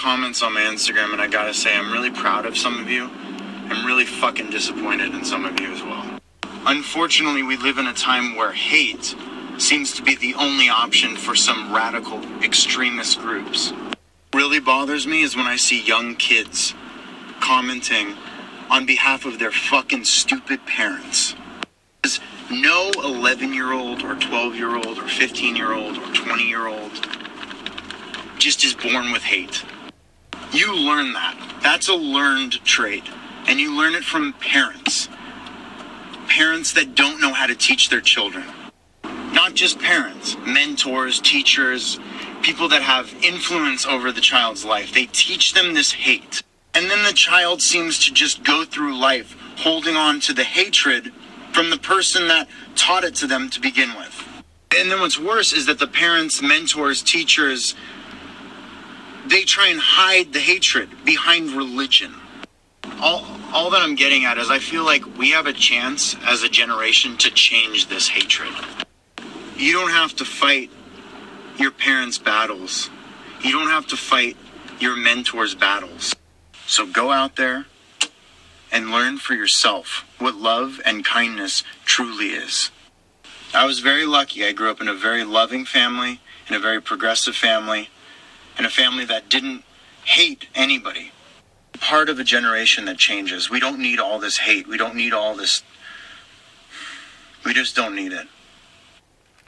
comments on my Instagram, and I gotta say, I'm really proud of some of you. I'm really fucking disappointed in some of you as well. Unfortunately, we live in a time where hate seems to be the only option for some radical extremist groups. What really bothers me is when I see young kids commenting on behalf of their fucking stupid parents. Because no 11-year-old or 12-year-old or 15-year-old or 20-year-old just is born with hate. You learn that. That's a learned trait. And you learn it from parents. Parents that don't know how to teach their children. Not just parents, mentors, teachers, people that have influence over the child's life. They teach them this hate. And then the child seems to just go through life holding on to the hatred from the person that taught it to them to begin with. And then what's worse is that the parents, mentors, teachers, they try and hide the hatred behind religion. All that I'm getting at is I feel like we have a chance as a generation to change this hatred. You don't have to fight your parents' battles. You don't have to fight your mentors' battles. So go out there and learn for yourself what love and kindness truly is. I was very lucky. I grew up in a very loving family, in a very progressive family, in a family that didn't hate anybody. Part of a generation that changes. We don't need all this hate. We don't need all this. We just don't need it.